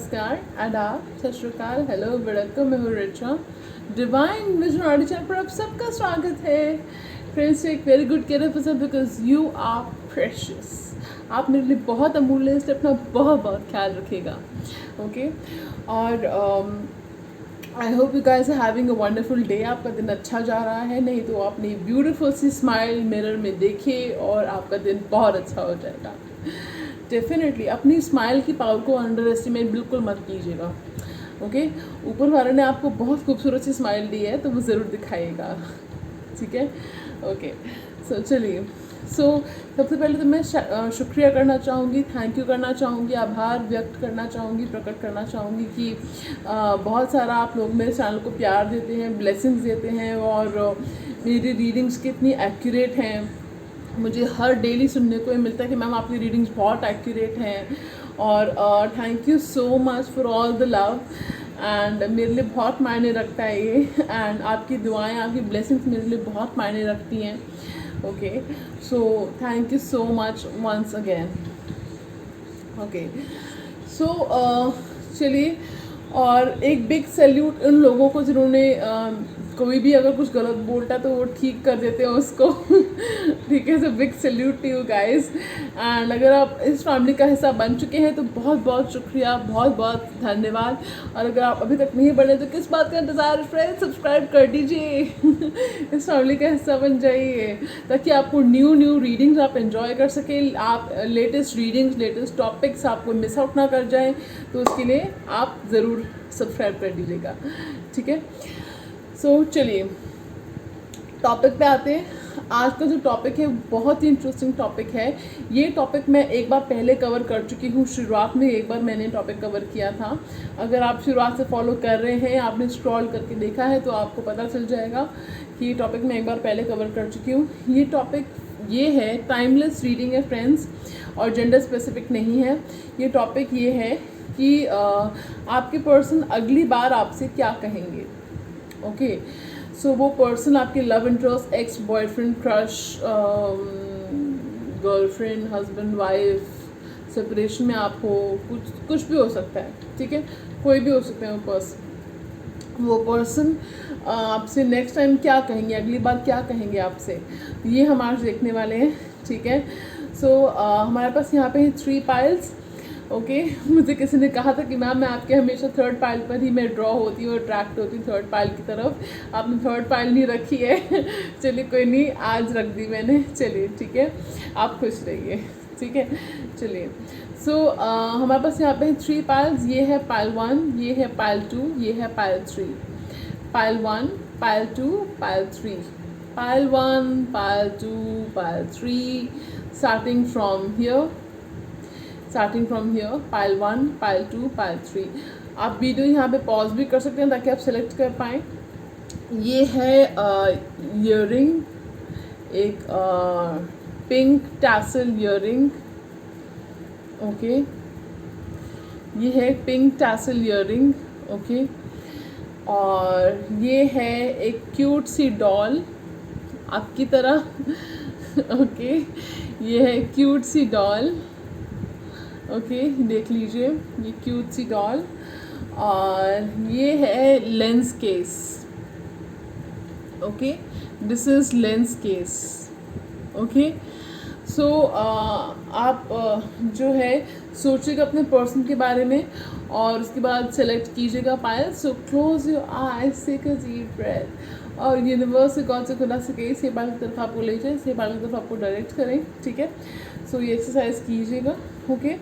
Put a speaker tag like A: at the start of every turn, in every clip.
A: नमस्कार, आदाब, सत श्री अकाल, हेलो, वड़क्कम, मैं हूँ Richa. Divine vision audio channel पर आप सबका स्वागत है। फ्रेंड्स, एक very good care person because you are precious. आप मेरे लिए बहुत अमूल्य हैं, इसलिए अपना बहुत बहुत ख्याल रखिएगा। ओके और I hope you guys are having a wonderful day. आपका दिन अच्छा जा रहा है, नहीं तो अपनी ब्यूटीफुल सी स्माइल मिरर में देखिए और आपका दिन बहुत अच्छा हो जाएगा। डेफिनेटली अपनी स्माइल की पावर को अंडर एस्टिमेट बिल्कुल मत कीजिएगा। ओके, ऊपर वाले ने आपको बहुत खूबसूरत सी स्माइल दी है तो वो ज़रूर दिखाइएगा, ठीक है। ओके, सो चलिए। सबसे पहले तो मैं शुक्रिया करना चाहूँगी, थैंक यू करना चाहूँगी, आभार व्यक्त करना चाहूँगी, प्रकट करना चाहूँगी कि बहुत सारा आप लोग मेरे चैनल को प्यार देते हैं, ब्लेसिंग्स देते हैं और मेरी रीडिंग्स कितनी एक्यूरेट हैं। मुझे हर डेली सुनने को ये मिलता है कि मैम आपकी रीडिंग्स बहुत एक्यूरेट हैं और thank you so much for all the love. And मेरे लिए बहुत मायने रखता है ये, एंड आपकी दुआएं, आपकी ब्लेसिंग्स मेरे लिए बहुत मायने रखती हैं। Okay, so thank you so much once again. Okay, so चलिए, और एक बिग सैल्यूट उन लोगों को जिन्होंने कोई भी अगर कुछ गलत बोलता तो वो ठीक कर देते हैं उसको। ठीक है, so big salute to you guys. And अगर आप इस फैमिली का हिस्सा बन चुके हैं तो बहुत बहुत शुक्रिया, बहुत बहुत धन्यवाद। और अगर आप अभी तक नहीं बने तो किस बात का इंतज़ार फ्रेंड, सब्सक्राइब कर दीजिए। इस फैमिली का हिस्सा बन जाइए ताकि आपको न्यू रीडिंग्स आप एंजॉय कर सकें। आप लेटेस्ट रीडिंग्स, लेटेस्ट टॉपिक्स आपको मिस आउट ना कर जाएं, तो उसके लिए आप ज़रूर सब्सक्राइब कर दीजिएगा, ठीक है। सो चलिए टॉपिक पे आते हैं। आज का जो टॉपिक है बहुत ही इंटरेस्टिंग टॉपिक है। ये टॉपिक मैं एक बार पहले कवर कर चुकी हूँ, शुरुआत में एक बार मैंने टॉपिक कवर किया था। अगर आप शुरुआत से फॉलो कर रहे हैं, आपने स्क्रॉल करके देखा है तो आपको पता चल जाएगा कि ये टॉपिक मैं एक बार पहले कवर कर चुकी हूँ। ये टॉपिक ये है, टाइमलेस रीडिंग है फ्रेंड्स, और जेंडर स्पेसिफिक नहीं है। ये टॉपिक ये है कि आपके पर्सन अगली बार आपसे क्या कहेंगे। ओके, सो वो पर्सन आपके love interest, ex boyfriend, crush, girlfriend, husband, wife, separation में आप हो, कुछ भी हो सकता है, ठीक है, कोई भी हो सकता है वो पर्सन आपसे नेक्स्ट टाइम क्या कहेंगे, अगली बार क्या कहेंगे आपसे, ये हम आज देखने वाले हैं, ठीक है। सो हमारे पास यहाँ पे है 3 पाइल्स। ओके, मुझे किसी ने कहा था कि मैम मैं आपके हमेशा 3rd पाइल पर ही मैं ड्रॉ होती हूँ, अट्रैक्ट होती हूँ 3rd पाइल की तरफ। आपने 3rd पाइल नहीं रखी है। चलिए कोई नहीं, आज रख दी मैंने। चलिए ठीक है, आप खुश रहिए, ठीक है। चलिए, सो हमारे पास यहाँ पे 3 पाइल्स। ये है पाइल 1, ये है पाइल 2, ये है pile 3। Pile 1, pile 2, pile 3, pile 1, pile 2, pile 3, starting from here, pile 1, pile 2, pile 3। आप वीडियो यहाँ पे पॉज भी कर सकते हैं ताकि आप सेलेक्ट कर पाएँ। ये है ईयरिंग, एक पिंक टैसल ईयरिंग। ओके, ये है पिंक टैसल ईयरिंग। ओके, और ये है एक क्यूट सी डॉल आपकी तरह। ओके, ये है क्यूट सी डॉल। ओके, देख लीजिए, ये क्यूट सी डॉल। और ये है lens case. Okay, this is lens case. Okay, so आप जो है सोचिएगा अपने पर्सन के बारे में और उसके बाद सेलेक्ट कीजिएगा pile. So close your eyes, take a deep breath और यूनिवर्स से, गॉड से खुदा से इस बाल की तरफ आपको ले जाए, इस बाल की तरफ आपको डायरेक्ट करें, ठीक है। सो ये एक्सरसाइज कीजिएगा। ओके,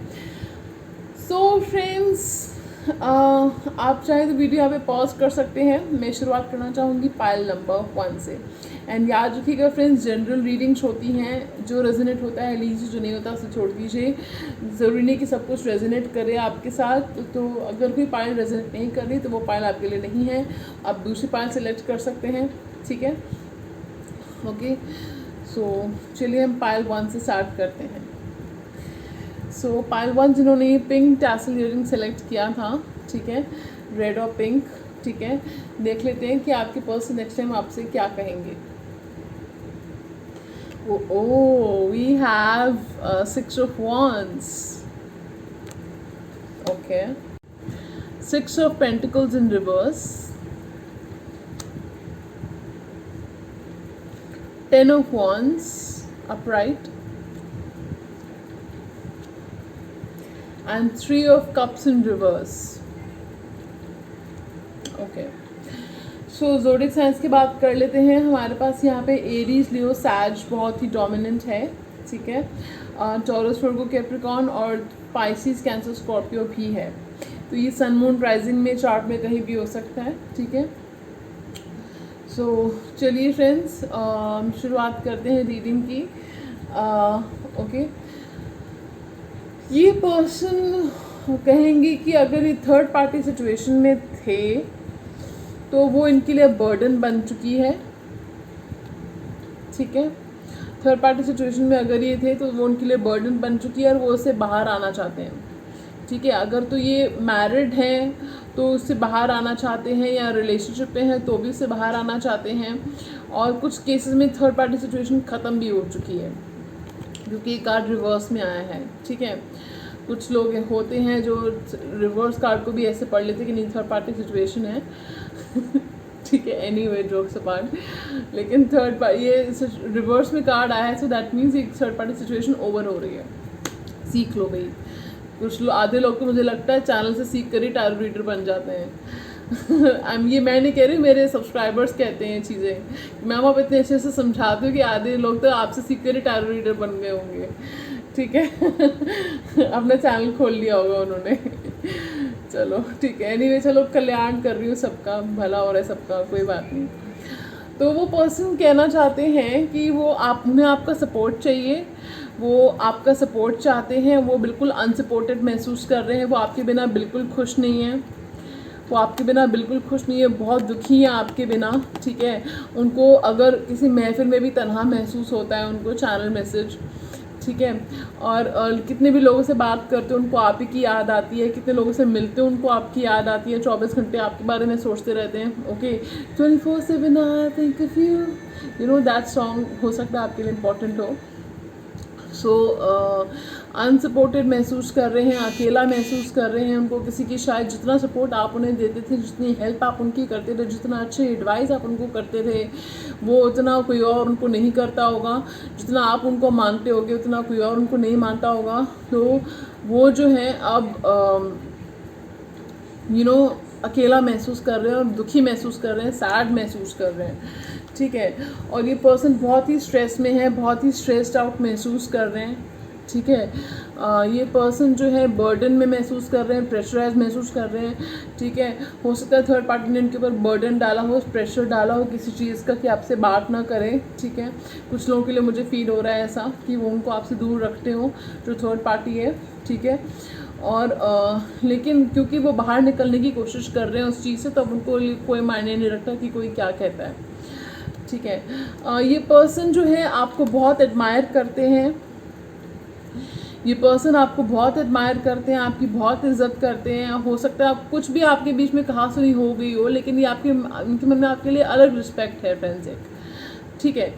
A: सो फ्रेंड्स, आप चाहे तो वीडियो यहाँ पे पॉज कर सकते हैं। मैं शुरुआत करना चाहूँगी पाइल नंबर 1 से। एंड याद रखिएगा फ्रेंड्स, जनरल रीडिंग्स होती हैं, जो रेजोनेट होता है लीजिए, जो नहीं होता उसे छोड़ दीजिए। ज़रूरी नहीं कि सब कुछ रेजोनेट करे आपके साथ, तो अगर कोई पाइल रेजोनेट नहीं कर रही तो वो पाइल आपके लिए नहीं है, आप दूसरी पाइल सेलेक्ट कर सकते हैं, ठीक है। ओके, सो चलिए हम पाइल 1 से स्टार्ट करते हैं। सो पाइल 1 जिन्होंने पिंक टैसल ईयरिंग सेलेक्ट किया था, ठीक है, रेड और पिंक, ठीक है, देख लेते हैं कि आपके पर्सन नेक्स्ट टाइम आपसे क्या कहेंगे। we have 6 of wands. Okay, Six of Pentacles in reverse, Ten of Wands upright, and Three of Cups in reverse. Okay, so zodiac science की बात कर लेते हैं. हमारे पास यहाँ पे एरीज, लियो, सैज बहुत ही डोमिनेंट है. ठीक है, टॉरस, वर्गो, कैप्रिकॉर्न और पाइसिस, कैंसर, स्कॉर्पियो भी है. तो ये सन मून राइजिंग में चार्ट में कहीं भी हो सकता है. ठीक है, सो चलिए फ्रेंड्स, शुरुआत करते हैं रीडिंग की. ओके, ये पर्सन कहेंगे कि अगर ये थर्ड पार्टी सिचुएशन में थे तो वो इनके लिए बर्डन बन चुकी है. ठीक है, थर्ड पार्टी सिचुएशन में अगर ये थे तो वो उनके लिए बर्डन बन चुकी है और वो उससे बाहर आना चाहते हैं. ठीक है, अगर तो ये मैरिड हैं तो उससे बाहर आना चाहते हैं, या रिलेशनशिप में हैं तो भी उससे बाहर आना चाहते हैं. और कुछ केसेस में थर्ड पार्टी सिचुएशन ख़त्म भी हो चुकी है क्योंकि ये कार्ड रिवर्स में आया है. ठीक है, कुछ लोग होते हैं जो रिवर्स कार्ड को भी ऐसे पढ़ लेते हैं कि नहीं थर्ड पार्टी सिचुएशन है. ठीक है, एनीवे, जोक्स अपार्ट, लेकिन ये रिवर्स में कार्ड आया है, सो दैट मीन्स एक थर्ड पार्टी सिचुएशन ओवर हो रही है. सीख लो भाई. कुछ आधे लोग तो मुझे लगता है चैनल से सीख कर ही टैरो रीडर बन जाते हैं. ये मैं नहीं कह रही, मेरे सब्सक्राइबर्स कहते हैं चीज़ें. मैम आप इतने अच्छे से समझाते हो कि आधे लोग तो आपसे सीख कर ही टैरो रीडर बन गए होंगे. ठीक है, अपना चैनल खोल लिया होगा उन्होंने. चलो ठीक है, एनीवे, चलो कल्याण कर रही हूँ, सबका भला हो रहा है सबका, कोई बात नहीं. तो वो पर्सन कहना चाहते हैं कि वो उन्हें आपका सपोर्ट चाहिए, वो आपका सपोर्ट चाहते हैं. वो बिल्कुल अनसपोर्टेड महसूस कर रहे हैं, वो आपके बिना बिल्कुल खुश नहीं है. वो आपके बिना बिल्कुल खुश नहीं है, बहुत दुखी हैं आपके बिना. ठीक है, उनको अगर किसी महफिल में भी तन्हा महसूस होता है, उनको चैनल मैसेज. ठीक है, और कितने भी लोगों से बात करते हैं उनको आप ही की याद आती है, कितने लोगों से मिलते हैं उनको आपकी याद आती है, 24 घंटे आपके बारे में सोचते रहते हैं. Okay, 24/7 I think of you, you know that song हो सकता है आपके लिए इम्पोर्टेंट हो. सो अनसपोर्टेड महसूस कर रहे हैं, अकेला महसूस कर रहे हैं. उनको किसी की शायद जितना सपोर्ट आप उन्हें देते थे, जितनी हेल्प आप उनकी करते थे, जितना अच्छे एडवाइस आप उनको करते थे, वो उतना कोई और उनको नहीं करता होगा. जितना आप उनको मानते होगे उतना कोई और उनको नहीं मानता होगा. तो वो जो है अब अकेला महसूस कर रहे हैं और दुखी महसूस कर रहे हैं, सैड महसूस कर रहे हैं. ठीक है, और ये पर्सन बहुत ही स्ट्रेस में है, बहुत ही स्ट्रेस्ड आउट महसूस कर रहे हैं. ठीक है, ये पर्सन जो है बर्डन में महसूस कर रहे हैं, प्रेशराइज महसूस कर रहे हैं. ठीक है, हो सकता है थर्ड पार्टी ने इनके ऊपर बर्डन डाला हो, प्रेशर डाला हो किसी चीज़ का कि आपसे बात ना करें. ठीक है, कुछ लोगों के लिए मुझे फील हो रहा है ऐसा कि वो उनको आपसे दूर रखते हो, जो थर्ड पार्टी है. ठीक है, और लेकिन क्योंकि वो बाहर निकलने की कोशिश कर रहे हैं उस चीज़ से, तब उनको कोई मायने नहीं रखता कि कोई क्या कहता है. ठीक है, ये पर्सन जो है आपको बहुत एडमायर करते हैं. ये पर्सन आपको बहुत एडमायर करते हैं, आपकी बहुत इज्जत करते हैं. हो सकता है आप कुछ भी आपके बीच में कहा सुनी हो गई हो, लेकिन ये इनके मन में आपके लिए अलग रिस्पेक्ट है फ्रेंड्स एक. ठीक है,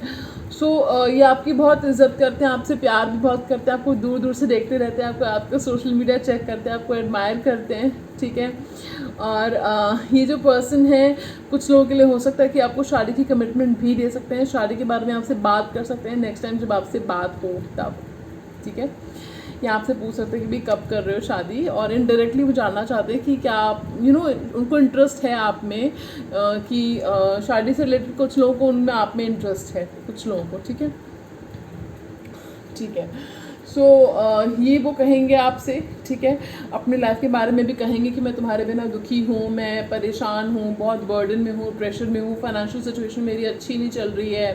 A: सो ये आपकी बहुत इज्जत करते हैं, आपसे प्यार भी बहुत करते हैं, आपको दूर दूर से देखते रहते हैं, आपका सोशल मीडिया चेक करते हैं, आपको एडमायर करते हैं. ठीक है, और ये जो पर्सन है कुछ लोगों के लिए हो सकता है कि आपको शादी की कमिटमेंट भी दे सकते हैं, शादी के बारे में आपसे बात कर सकते हैं नेक्स्ट टाइम जब आपसे बात हो तब. ठीक है, या आपसे पूछ सकते हैं कि भाई कब कर रहे हो शादी, और इनडायरेक्टली वो जानना चाहते हैं कि क्या आप उनको इंटरेस्ट है आप में, कि शादी से रिलेटेड कुछ लोगों को उनमें आप में इंटरेस्ट है कुछ लोगों को. ठीक है, ठीक है, सो ये वो कहेंगे आपसे. ठीक है, अपनी लाइफ के बारे में भी कहेंगे कि मैं तुम्हारे बिना दुखी हूँ, मैं परेशान हूँ, बहुत बर्डन में हूँ, प्रेशर में हूँ, फाइनेंशियल सिचुएशन मेरी अच्छी नहीं चल रही है,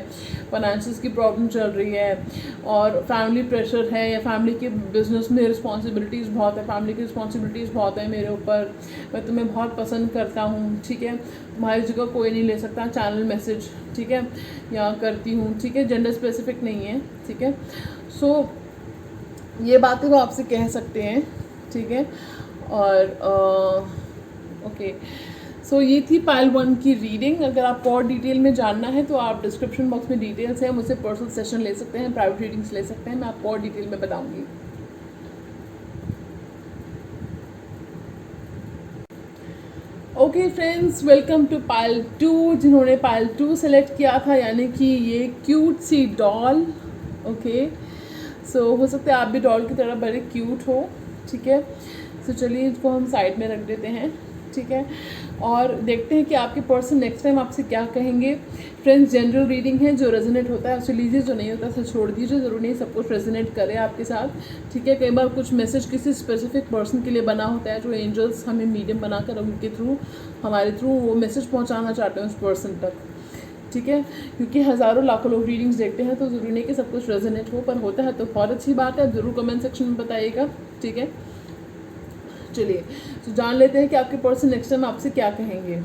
A: फाइनेंशियल्स की प्रॉब्लम चल रही है, और फैमिली प्रेशर है, या फैमिली के बिजनेस में रिस्पॉन्सिबिलिटीज़ बहुत है, फैमिली की रिस्पॉन्सिबिलिटीज़ बहुत है मेरे ऊपर, मैं तुम्हें बहुत पसंद करता हूँ. ठीक है, तुम्हारी जगह कोई नहीं ले सकता, चैनल मैसेज. ठीक है, या करती हूँ. ठीक है, जेंडर स्पेसिफिक नहीं है. ठीक है, सो ये बातें वो आपसे कह सकते हैं. ठीक है, और ओके, सो ये थी पाइल 1 की रीडिंग. अगर आपको और डिटेल में जानना है तो आप डिस्क्रिप्शन बॉक्स में डिटेल्स है, मुझसे पर्सनल सेशन ले सकते हैं, प्राइवेट रीडिंग्स ले सकते हैं, मैं आपको और डिटेल में बताऊंगी. ओके फ्रेंड्स, वेलकम टू पायल 2। जिन्होंने पायल 2 सेलेक्ट किया था, यानी कि ये क्यूट सी डॉल। ओके, सो हो सकता है आप भी डॉल की तरह बड़े क्यूट हो। ठीक है, सो चलिए इसको हम साइड में रख देते हैं। ठीक है, और देखते हैं कि आपके पर्सन नेक्स्ट टाइम आपसे क्या कहेंगे। फ्रेंड्स, जनरल रीडिंग है, जो रेजोनेट होता है उसे लीजिए, जो नहीं होता उसे छोड़ दीजिए। ज़रूर नहीं सब कुछ रेजोनेट करे आपके साथ। ठीक है, कई बार कुछ मैसेज किसी स्पेसिफिक पर्सन के लिए बना होता है, जो एंजल्स हमें मीडियम बनाकर उनके थ्रू, हमारे थ्रू वो मैसेज पहुंचाना चाहते हैं उस पर्सन तक। ठीक है, क्योंकि हज़ारों लाखों लोग रीडिंग्स देखते हैं, तो ज़रूरी नहीं कि सब कुछ रेजोनेट हो, पर होता है तो बहुत अच्छी बात है। ज़रूर कमेंट सेक्शन में बताइएगा। ठीक है, चलिए तो जान लेते हैं कि आपके पर्सन नेक्स्ट टाइम आपसे क्या कहेंगे।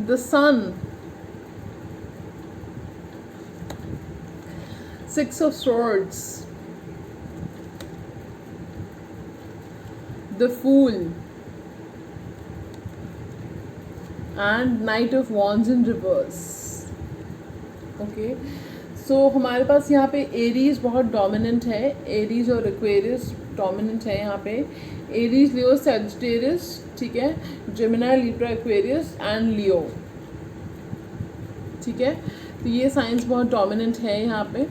A: The sun, 6 of swords, the fool, and Knight of Wands in reverse. Okay, so हमारे पास यहाँ पे एरीज बहुत डोमिनेंट है। एरीज और एक्वेरियस डोमिनेंट है यहाँ पे। एरीज, लियो, सैजिटेरियस, ठीक है, जेमिनी, लिब्रा, एक्वेरियस एंड लियो। ठीक है, तो ये साइंस बहुत डोमिनेंट है यहाँ पे।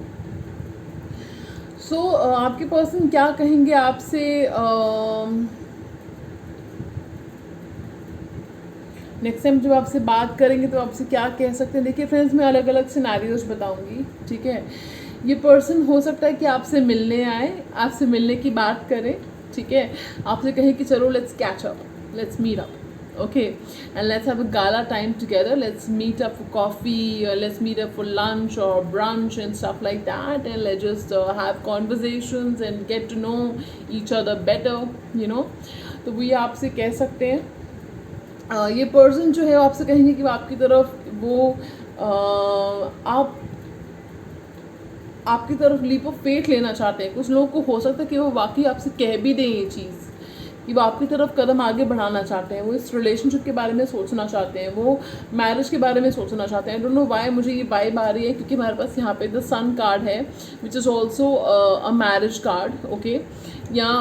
A: सो आपके पर्सन क्या कहेंगे आपसे नेक्स्ट टाइम जब आपसे बात करेंगे तो आपसे क्या कह सकते हैं। देखिए फ्रेंड्स, मैं अलग अलग सिनेरियोज बताऊंगी। ठीक है, ये पर्सन हो सकता है कि आपसे मिलने आए, आपसे मिलने की बात करें। ठीक है, आपसे कहें कि चलो let's catch up, let's meet up, okay, and let's have a gala time together. Let's meet up for coffee, or let's meet up for lunch or brunch and stuff like that, and let's just have conversations and get to know each other better, you know. तो वो ये आपसे कह सकते हैं। ये person जो है वो आपसे कहेंगे कि वो आपकी तरफ वो आपकी तरफ लीप ऑफ फेथ लेना चाहते हैं। कुछ लोगों को हो सकता है कि वो वाकई आपसे कह भी दें ये चीज़ कि वो आपकी तरफ कदम आगे बढ़ाना चाहते हैं। वो इस रिलेशनशिप के बारे में सोचना चाहते हैं, वो मैरिज के बारे में सोचना चाहते हैं। आई डोंट नो व्हाई मुझे ये वाइब आ रही है, क्योंकि हमारे पास यहाँ पे द सन कार्ड है, which is also a marriage card. Okay, या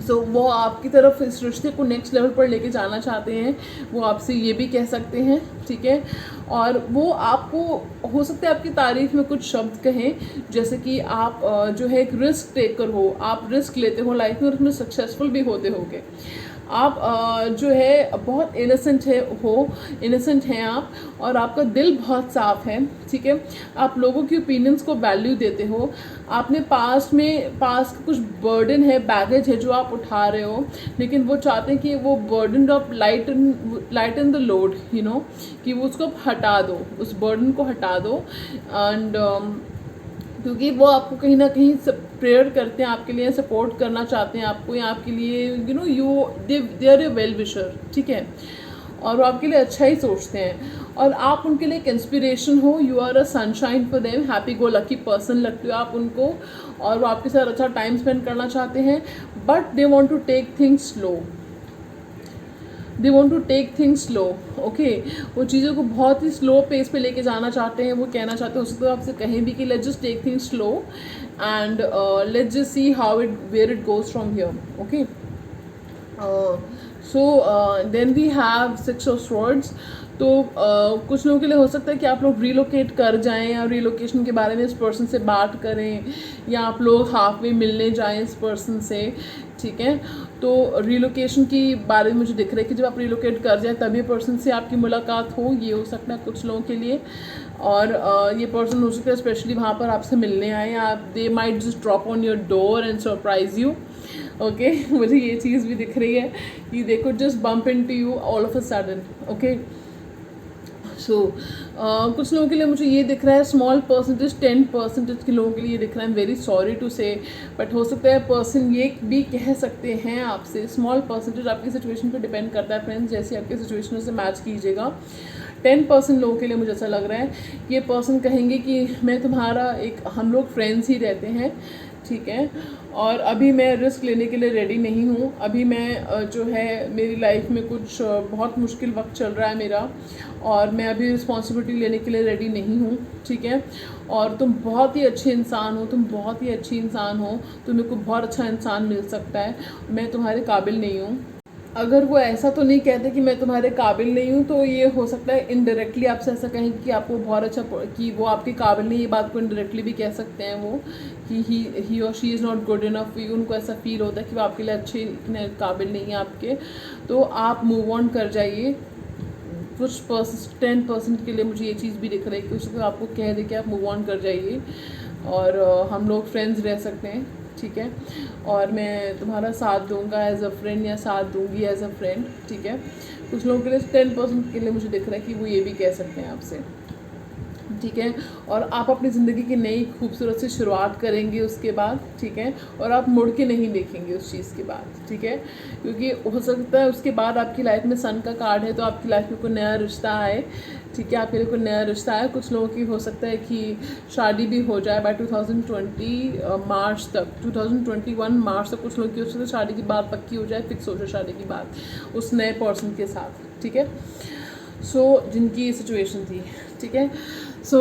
A: सो वो आपकी तरफ इस रिश्ते को नेक्स्ट लेवल पर लेके जाना चाहते हैं। वो आपसे ये भी कह सकते हैं। ठीक है, और वो आपको हो सकता है आपकी तारीफ में कुछ शब्द कहें, जैसे कि आप जो है एक रिस्क टेकर हो, आप रिस्क लेते हो लाइफ में और उसमें सक्सेसफुल भी होते होगे। आप जो है बहुत इनोसेंट हैं आप, और आपका दिल बहुत साफ है। ठीक है, आप लोगों की ओपिनियंस को वैल्यू देते हो। आपने पास्ट का कुछ बर्डन है, बैगेज है जो आप उठा रहे हो, लेकिन वो चाहते हैं कि वो बर्डन आप लाइटन द लोड, यू नो, कि वो उसको हटा दो, उस बर्डन को हटा दो। एंड क्योंकि वो आपको कहीं ना कहीं प्रेयर करते हैं आपके लिए, सपोर्ट करना चाहते हैं आपको, या आपके लिए you know they are a well wisher. ठीक है, और वो आपके लिए अच्छा ही सोचते हैं, और आप उनके लिए एक इंस्पिरेशन हो। You are a sunshine for them, happy go lucky person लगते हो आप उनको, और वो आपके साथ अच्छा टाइम स्पेंड करना चाहते हैं। But they want to take things slow, they want to take things slow. Okay, वो चीज़ों को बहुत ही स्लो पेस पे लेके जाना चाहते हैं। वो कहना चाहते हैं, उसको आपसे कहें भी कि let's just take things slow and let's just see how where it goes from here. Okay, so then we have 6 of swords. तो कुछ लोगों के लिए हो सकता है कि आप लोग रीलोकेट कर जाएं, या रीलोकेशन के बारे में इस पर्सन से बात करें, या आप लोग हाफ वे मिलने जाएं इस पर्सन से। ठीक है, तो रीलोकेशन की बारे में मुझे दिख रहा है कि जब आप रीलोकेट कर जाएं तभी पर्सन से आपकी मुलाकात हो, ये हो सकता है कुछ लोगों के लिए। और ये पर्सन हो सकता है स्पेशली वहाँ पर आपसे मिलने आए, आप they might just drop on your door and surprise you. Okay, मुझे ये चीज़ भी दिख रही है कि they could just bump into you all of a sudden. Okay, so कुछ लोगों के लिए मुझे ये दिख रहा है, स्मॉल परसेंटेज 10% के लोगों के लिए दिख रहा है। वेरी सॉरी टू से, बट हो सकता है पर्सन ये भी कह सकते हैं आपसे। स्मॉल परसेंटेज आपकी सिचुएशन पे डिपेंड करता है फ्रेंड्स, जैसे आपकी सिचुएशन से मैच कीजिएगा। 10% लोगों के लिए मुझे ऐसा लग रहा है, ये पर्सन कहेंगे कि मैं तुम्हारा हम लोग फ्रेंड्स ही रहते हैं। ठीक है, और अभी मैं रिस्क लेने के लिए रेडी नहीं हूँ। अभी मैं जो है मेरी लाइफ में कुछ बहुत मुश्किल वक्त चल रहा है मेरा, और मैं अभी रिस्पॉन्सिबिलिटी लेने के लिए रेडी नहीं हूँ। ठीक है, और तुम बहुत ही अच्छे इंसान हो, तुम बहुत ही अच्छी इंसान हो, तुम्हें को बहुत अच्छा इंसान मिल सकता है, मैं तुम्हारे काबिल नहीं हूँ। अगर वो ऐसा तो नहीं कहते कि मैं तुम्हारे काबिल नहीं हूँ, तो ये हो सकता है इनडायरेक्टली आपसे ऐसा कहें कि आपको बहुत अच्छा कि वो आपके काबिल नहीं, ये बात को इनडायरेक्टली भी कह सकते हैं वो कि ही और she is not good enough for you. उनको ऐसा फील होता है कि वो आपके लिए अच्छे काबिल नहीं है आपके, तो आप मूव ऑन कर जाइए। कुछ 10% के लिए मुझे ये चीज़ भी दिख रही है कि उसको आपको कह दे कि आप मूव ऑन कर जाइए और हम लोग फ्रेंड्स रह सकते हैं, ठीक है। और मैं तुम्हारा साथ दूंगा एज अ फ्रेंड या साथ दूंगी एज अ फ्रेंड, ठीक है। कुछ लोगों के लिए 10% के लिए मुझे दिख रहा है कि वो ये भी कह सकते हैं आपसे, ठीक है। और आप अपनी ज़िंदगी की नई खूबसूरत सी शुरुआत करेंगे उसके बाद, ठीक है। और आप मुड़ के नहीं देखेंगे उस चीज़ के बाद, ठीक है। क्योंकि हो सकता है उसके बाद आपकी लाइफ में सन का कार्ड है, तो आपकी लाइफ में कोई नया रिश्ता आए, ठीक है। आपके लिए कोई नया रिश्ता आए। कुछ लोगों की हो सकता है कि शादी भी हो जाए बाय 2020 मार्च तक, 2021 मार्च तक कुछ लोगों की हो सकता है शादी की बात पक्की हो जाए, फिक्स हो जाए शादी की बात उस नए पर्सन के साथ, ठीक है। सो जिनकी ये सिचुएशन थी, ठीक है। सो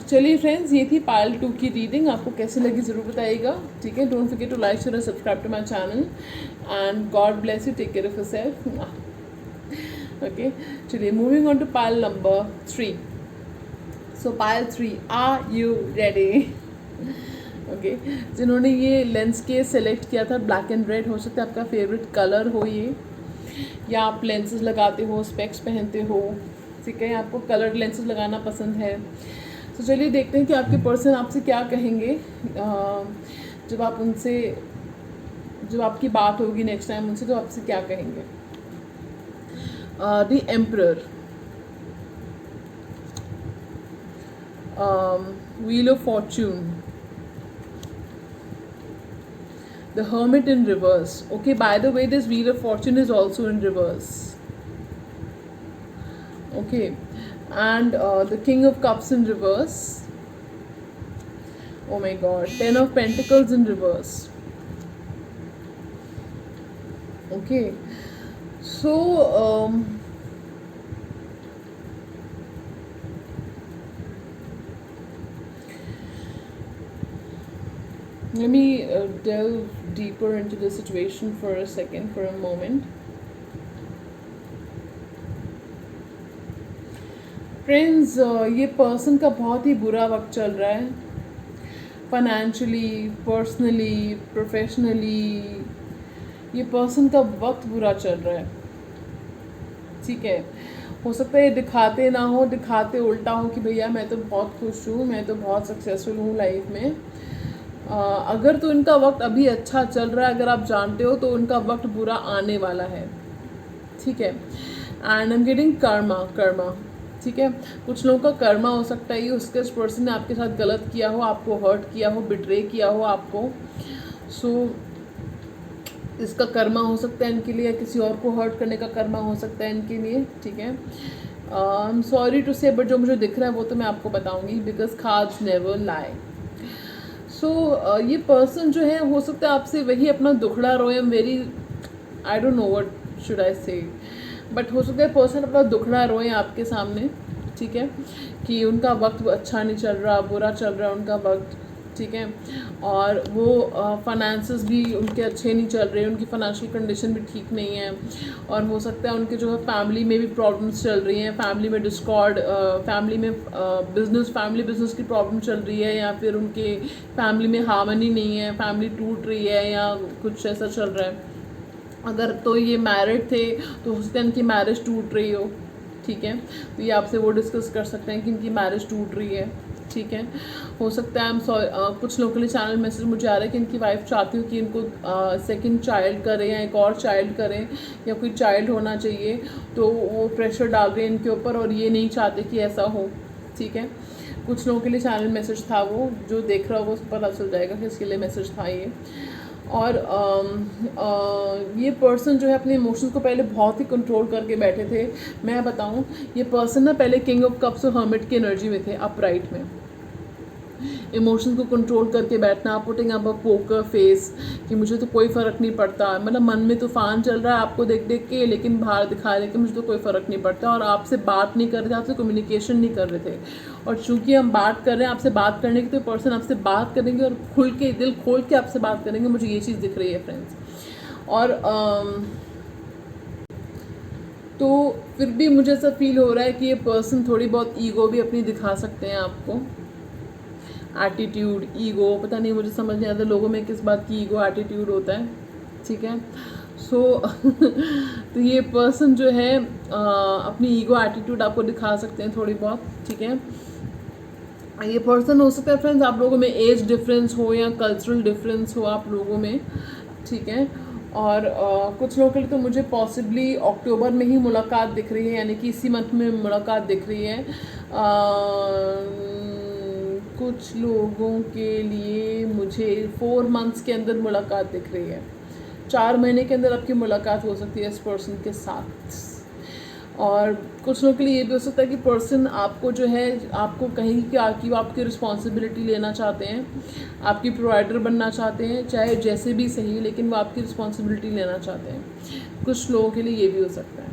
A: चलिए फ्रेंड्स, ये थी पायल 2 की रीडिंग। आपको कैसी लगी ज़रूर बताइएगा, ठीक है। Don't forget to like share and subscribe to my channel and God bless you, take care of yourself, okay. चलिए moving on to pile number 3। So pile 3, are you ready? Okay, जिन्होंने ये लेंस के select किया था black and red, हो सकता है आपका फेवरेट कलर हो ये, या आप लेंसेज लगाते हो, स्पेक्स पहनते हो, ठीक है। आपको कलर्ड लेंसेज लगाना पसंद है। तो चलिए देखते हैं कि आपके पर्सन आपसे क्या कहेंगे जब आप उनसे, जब आपकी बात होगी नेक्स्ट टाइम उनसे, तो आपसे क्या कहेंगे। The emperor, wheel of Fortune, the hermit in reverse. Okay, by the way, this wheel of fortune is also in reverse. Okay, and the king of cups in reverse. Oh my god, 10 of pentacles in reverse. Okay, so let me delve deeper into the situation for a second, for a moment. Friends, ये person का बहुत ही बुरा वक्त चल रहा है, financially, personally, professionally. ये person का वक्त बुरा चल रहा है, ठीक है। हो सकता है ये दिखाते ना हो, दिखाते उल्टा हो कि भैया मैं तो बहुत खुश हूँ, मैं तो बहुत सक्सेसफुल हूँ लाइफ में। अगर तो इनका वक्त अभी अच्छा चल रहा है, अगर आप जानते हो, तो उनका वक्त बुरा आने वाला है, ठीक है। And I am getting Karma, ठीक है। कुछ लोगों का कर्मा हो सकता है ये उसके पर्सन ने आपके साथ गलत किया हो, आपको हर्ट किया हो, बिट्रे किया हो आपको। सो इसका कर्मा हो सकता है इनके लिए, किसी और को हर्ट करने का कर्मा हो सकता है इनके लिए, ठीक है। आई एम सॉरी टू से, बट जो मुझे दिख रहा है वो तो मैं आपको बताऊंगी, बिकॉज कार्ड्स नेवर लाई। सो ये पर्सन जो है, हो सकता है आपसे वही अपना दुखड़ा रोए, very, I don't know what should I से, बट हो सकता है पर्सन अपना दुखड़ा रोए आपके सामने, ठीक है। कि उनका वक्त अच्छा नहीं चल रहा, बुरा चल रहा है उनका वक्त, ठीक है। और वो फाइनेंसेस भी उनके अच्छे नहीं चल रहे, उनकी फाइनेंशियल कंडीशन भी ठीक नहीं है। और हो सकता है उनके जो है फैमिली में भी प्रॉब्लम्स चल रही हैं, फैमिली में डिस्कॉर्ड, फैमिली में फैमिली बिजनेस की प्रॉब्लम चल रही है, या फिर उनके फैमिली में हार्मनी नहीं है, फैमिली टूट रही है, या कुछ ऐसा चल रहा है। अगर तो ये मैरिड थे तो हो सकता है इनकी मैरिज टूट रही हो, ठीक है। तो ये आपसे वो डिस्कस कर सकते हैं कि इनकी मैरिज टूट रही है, ठीक है। हो सकता है कुछ लोगों के लिए चैनल मैसेज मुझे आ रहा है कि इनकी वाइफ चाहती हो कि इनको सेकंड चाइल्ड करें या एक और चाइल्ड करें, या कोई चाइल्ड होना चाहिए, तो वो प्रेशर डाल रहे हैं इनके ऊपर और ये नहीं चाहते कि ऐसा हो, ठीक है। कुछ लोगों के लिए चैनल मैसेज था, वो जो देख रहा होगा उसको पता चल जाएगा कि इसके लिए मैसेज था ये। और ये पर्सन जो है अपने इमोशंस को पहले बहुत ही कंट्रोल करके बैठे थे। मैं बताऊं, ये पर्सन ना पहले किंग ऑफ कप्स और हर्मिट की एनर्जी में थे, अपराइट में। इमोशन को कंट्रोल करके बैठना, पुटिंग अप अ पोकर फेस कि मुझे तो कोई फ़र्क नहीं पड़ता, मतलब मन में तूफान चल रहा है आपको देख देख के, लेकिन बाहर दिखा रहे कि मुझे तो कोई फ़र्क नहीं पड़ता। और आपसे बात नहीं कर रहे थे, आपसे कम्युनिकेशन नहीं कर रहे थे। और चूंकि हम बात कर रहे हैं, आपसे बात करने की, तो पर्सन आपसे बात करेंगे और खुल के, दिल खोल के आपसे बात करेंगे। मुझे ये चीज़ दिख रही है फ्रेंड्स। और तो फिर भी मुझे ऐसा फील हो रहा है कि ये पर्सन थोड़ी बहुत ईगो भी अपनी दिखा सकते हैं आपको। एटीट्यूड, ईगो, पता नहीं, मुझे समझ नहीं आता लोगों में किस बात की ईगो एटीट्यूड होता है, ठीक है। सो तो ये पर्सन जो है अपनी ईगो एटीट्यूड आपको दिखा सकते हैं थोड़ी बहुत, ठीक है। ये पर्सन हो सकता है फ्रेंड्स आप लोगों में एज डिफरेंस हो या कल्चरल डिफरेंस हो आप लोगों में, ठीक है। और कुछ लोगों के लिए तो मुझे पॉसिबली अक्टूबर में ही मुलाकात दिख रही है, यानी कि इसी मंथ में मुलाकात दिख रही है। कुछ लोगों के लिए मुझे 4 मंथ्स के अंदर मुलाकात दिख रही है। 4 महीने के अंदर आपकी मुलाकात हो सकती है इस पर्सन के साथ। और कुछ लोगों के लिए ये भी हो सकता है कि पर्सन आपको जो है आपको कहीं कि वो आपकी रिस्पॉन्सिबिलिटी लेना चाहते हैं, आपकी प्रोवाइडर बनना चाहते हैं, चाहे जैसे भी सही, लेकिन वो आपकी रिस्पॉन्सिबिलिटी लेना चाहते हैं। कुछ लोगों के लिए ये भी हो सकता है,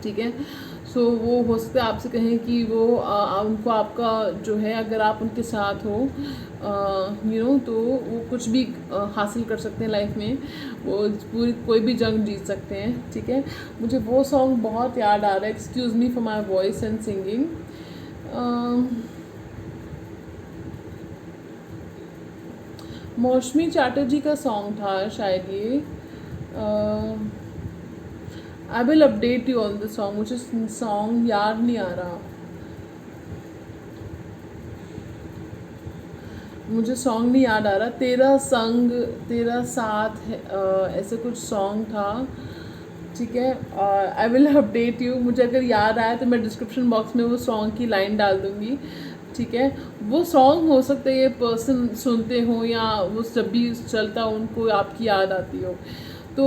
A: ठीक है। सो वो हो सकता है आपसे कहें कि वो उनको आपका जो है, अगर आप उनके साथ हो तो वो कुछ भी हासिल कर सकते हैं लाइफ में, वो पूरी कोई भी जंग जीत सकते हैं, ठीक है। मुझे वो सॉन्ग बहुत याद आ रहा है, excuse me for my voice and singing. मौसमी चैटर्जी का सॉन्ग था शायद ये। I will update you on the song, मुझे सॉन्ग याद नहीं आ रहा, मुझे सॉन्ग नहीं याद आ रहा। तेरा संग तेरा साथ है, ऐसे कुछ सॉन्ग था, ठीक है। आई विल अपडेट यू, मुझे अगर याद आया तो मैं डिस्क्रिप्शन बॉक्स में वो सॉन्ग की लाइन डाल दूँगी, ठीक है। वो सॉन्ग हो सकता है ये पर्सन सुनते हो या वो जब भी चलता उनको आपकी याद आती हो। तो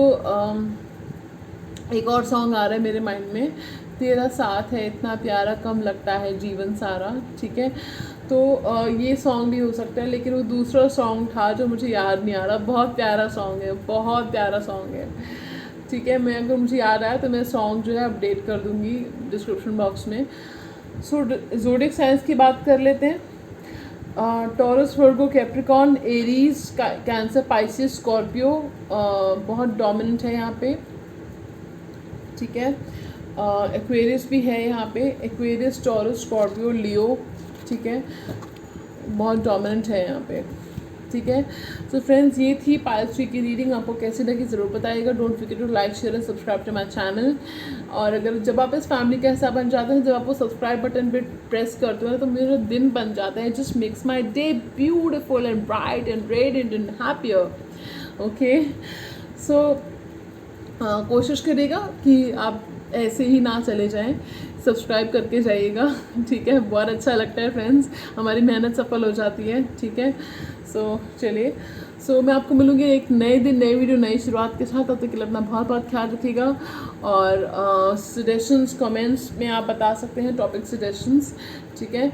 A: एक और सॉन्ग आ रहा है मेरे माइंड में, तेरा साथ है इतना प्यारा कम लगता है जीवन सारा, ठीक है। तो ये सॉन्ग भी हो सकता है, लेकिन वो दूसरा सॉन्ग था जो मुझे याद नहीं आ रहा। बहुत प्यारा सॉन्ग है, बहुत प्यारा सॉन्ग है, ठीक है। मैं अगर मुझे याद आया तो मैं सॉन्ग जो है अपडेट कर दूँगी डिस्क्रिप्शन बॉक्स में। सो ज़ोडिएक साइंस की बात कर लेते हैं। Taurus, Virgo, Capricorn, Aries, Cancer, Pisces, Scorpio बहुत डोमिनेंट है यहाँ पे, ठीक है। एक्वेरियस भी है यहाँ पे, एक्वेरियस, टॉरस, स्कॉर्पियो, लियो, ठीक है, बहुत डोमिनेंट है यहाँ पे, ठीक है। तो फ्रेंड्स ये थी पायल की रीडिंग, आपको कैसी लगी ज़रूर बताइएगा। Don't forget to like, share and subscribe to my channel. और अगर जब आप इस फैमिली का हिस्सा बन जाते हैं, जब आप वो सब्सक्राइब बटन पे प्रेस करते हो तो मेरा दिन बन जाता है, just makes my day beautiful and bright and radiant and happier, okay. So कोशिश करिएगा कि आप ऐसे ही ना चले जाएं, सब्सक्राइब करके जाइएगा, ठीक है। बहुत अच्छा लगता है फ्रेंड्स, हमारी मेहनत सफल हो जाती है, ठीक है। सो चलिए, मैं आपको मिलूँगी एक नए दिन, नई वीडियो, नई शुरुआत के साथ। तब तक के लिए अपना बहुत बहुत ख्याल रखिएगा। और सजेशंस कमेंट्स में आप बता सकते हैं, टॉपिक सजेशंस, ठीक है।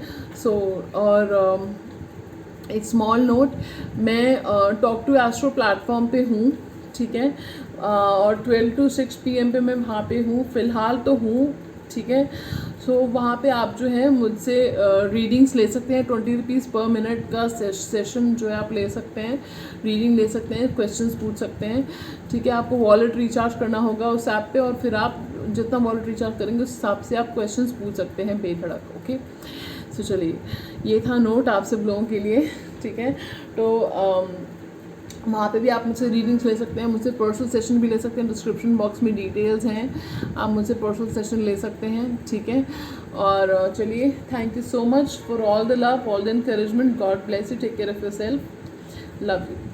A: और एक स्मॉल नोट, मैं टॉक टू एस्ट्रो प्लेटफॉर्म पे हूँ, ठीक है। और 12 to 6 PM पे मैं वहाँ पे हूँ, फ़िलहाल तो हूँ, ठीक है। सो वहाँ पे आप जो है मुझसे रीडिंग्स ले सकते हैं। 20 रुपीज़ पर मिनट का सेशन जो है आप ले सकते हैं, रीडिंग ले सकते हैं, क्वेश्चंस पूछ सकते हैं, ठीक है। आपको वॉलेट रिचार्ज करना होगा उस ऐप पे, और फिर आप जितना वॉलेट रिचार्ज करेंगे उस हिसाब से आप क्वेश्चंस पूछ सकते हैं बेधड़क, ओके। सो चलिए, ये था नोट आप सब लोगों के लिए, ठीक है। तो वहाँ पे भी आप मुझसे रीडिंग्स ले सकते हैं, मुझसे पर्सनल सेशन भी ले सकते हैं। डिस्क्रिप्शन बॉक्स में डिटेल्स हैं, आप मुझसे पर्सनल सेशन ले सकते हैं, ठीक है। और चलिए, thank you so much for all the love, all the encouragement. God bless you, take care of yourself, love you.